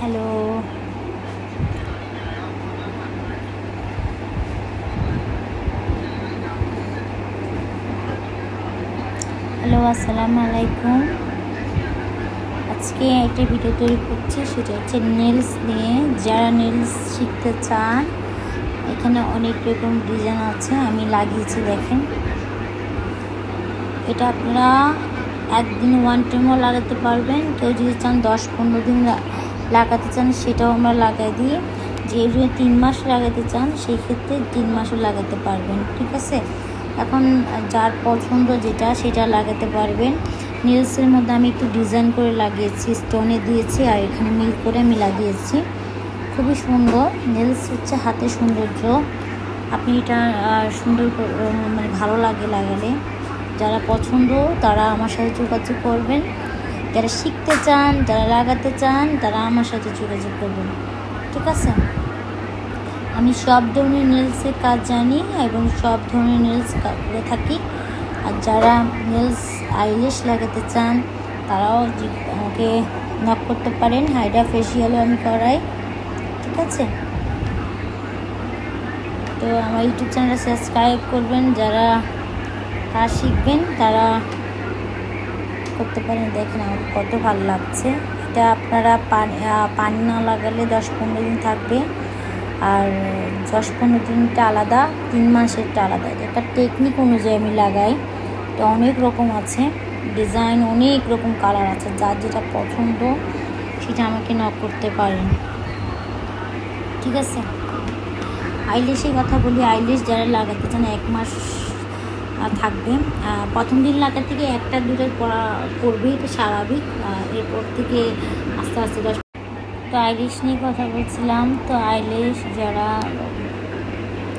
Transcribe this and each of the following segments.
Hello, আসসালামু আলাইকুম। আজকে একটা ভিডিও তৈরি করছি, সেটা হচ্ছে নেলস নিয়ে। যারা নেলস শিখতে চান, এখানে অনেক রকম ডিজাইন আছে, আমি লাগিয়েছি দেখেন। এটা আপনারা একদিন ওয়ান টাইমও লাগাতে পারবেন। কেউ যদি চান 10-15 দিন লাগাতে চান, সেটাও আমরা লাগাই দিই। যে যদি 3 মাস লাগাতে চান, সেই ক্ষেত্রে 3 মাসও লাগাতে পারবেন, ঠিক আছে। এখন যার পছন্দ যেটা সেটা লাগাতে পারবেন। নেলসের মধ্যে আমি একটু ডিজাইন করে লাগিয়েছি, স্টোনে দিয়েছি, আর এখানে মিল করে আমি লাগিয়েছি। খুবই সুন্দর। নেলস হচ্ছে হাতে সৌন্দর্য। আপনি এটা সুন্দর মানে ভালো লাগে লাগালে। যারা পছন্দ তারা আমার সাথে যোগাযোগ করবেন। যারা শিখতে চান, যারা লাগাতে চান, তারা আমার সাথে যোগাযোগ করবেন, ঠিক আছে। আমি সব ধরনের নেলসের কাজ জানি এবং সব ধরনের নেলস করে থাকি। আর যারা নেলস আইল্যাশ লাগাতে চান, তারাও আমাকে নক করতে পারেন। হাইড্রা ফেসিয়ালও আমি করাই, ঠিক আছে। তো আমার ইউটিউব চ্যানেলটা সাবস্ক্রাইব করবেন। যারা কাজ শিখবেন তারা করতে পারেন। দেখেন আমার কত ভালো লাগছে। এটা আপনারা পানি না লাগালে 10-15 দিন থাকবে, আর 10-15 দিনটা আলাদা, 3 মাসেরটা আলাদা। এটা টেকনিক অনুযায়ী আমি লাগাই। তো অনেক রকম আছে ডিজাইন, অনেক রকম কালার আছে। যার যেটা পছন্দ সেটা আমাকে নক করতে পারেন, ঠিক আছে। আইল্যাশের কথা বলি। আইল্যাশ যারা লাগাতে চান 1 মাস থাকবে। প্রথম দিন লাগাতে থেকে 1-2টা পড়বে, এটা স্বাভাবিক। এরপর থেকে আস্তে আস্তে তো আইল্যাশ নিয়ে কথা বলছিলাম। তো আইল্যাশ যারা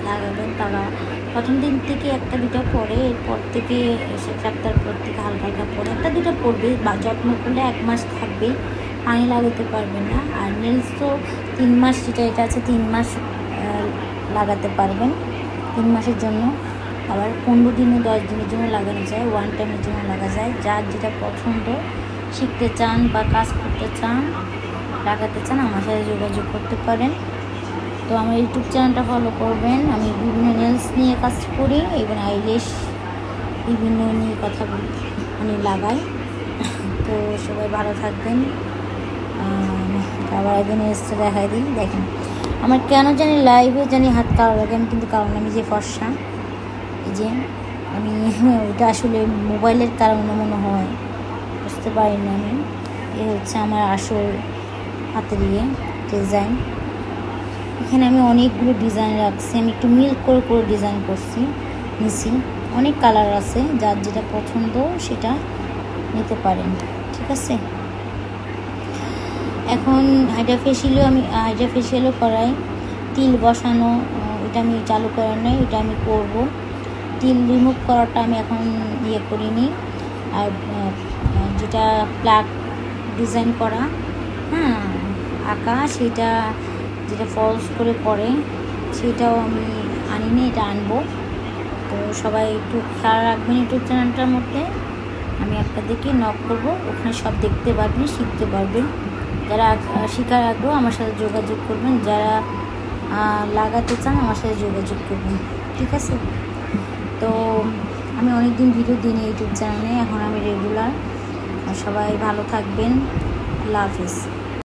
লাগাবেন তারা প্রথম দিন থেকে 1-2টা পরে, এরপর থেকে সপ্তাহের পর থেকে হালকা হালকা পরে 1-2টা পড়বে। বা যত্ন করলে 1 মাস থাকবে, পানি লাগাতে পারবেন না। আর নেলস তো 3 মাস, এটা আছে 3 মাস লাগাতে পারবেন, 3 মাসের জন্য। আবার 15 দিন ও 10 দিনের জন্য লাগানো যায়, ওয়ান টাইমের জন্য লাগা যায়। যার যেটা পছন্দ, শিখতে চান বা কাজ করতে চান, লাগাতে চান, আমার সাথে যোগাযোগ করতে পারেন। তো আমার ইউটিউব চ্যানেলটা ফলো করবেন। আমি বিভিন্ন নেলস নিয়ে কাজ করি এবং আইল্যাশ বিভিন্ন নিয়ে কথা বলি, মানে লাগাই। তো সবাই ভালো থাকবেন। আবার একদিন নেলসটা দেখাই দিই। দেখেন আমার কেন জানি লাইভে জানি হাত কালো লাগে, আমি কিন্তু কারণ আমি যে ফর্সা, এই যে আমি ওইটা আসলে মোবাইলের কারণে মনে হয়, বুঝতে পারি না আমি। এ হচ্ছে আমার আসল হাতের ডিজাইন। এখানে আমি অনেকগুলো ডিজাইন রাখছি, আমি একটু মিল করে করে ডিজাইন করছি, নিছি। অনেক কালার আছে, যার যেটা পছন্দ সেটা নিতে পারেন, ঠিক আছে। এখন হাইড্রা ফেসিয়ালও করাই। তিল বসানো এটা আমি চালু করার নয়, এটা আমি করব। তিল রিমুভ করাটা আমি এখন করিনি। আর যেটা প্লাগ ডিজাইন করা, আঁকা, সেটা যেটা ফলস করে পরে, সেটাও আমি আনিনি, এটা আনবো। তো সবাই একটু খেয়াল রাখবেন ইউটিউব চ্যানেলটার মধ্যে। আমি আপনাদেরকে নক করব, ওখানে সব দেখতে পারবেন, শিখতে পারবেন। যারা শেখার আগ্রহ আমার সাথে যোগাযোগ করবেন। যারা লাগাতে চান আমার সাথে যোগাযোগ করবেন, ঠিক আছে। তো আমি অনেকদিন ভিডিও দিই ইউটিউব চ্যানেলে, এখন আমি রেগুলার। সবাই ভালো থাকবেন। আল্লাহ হাফিজ।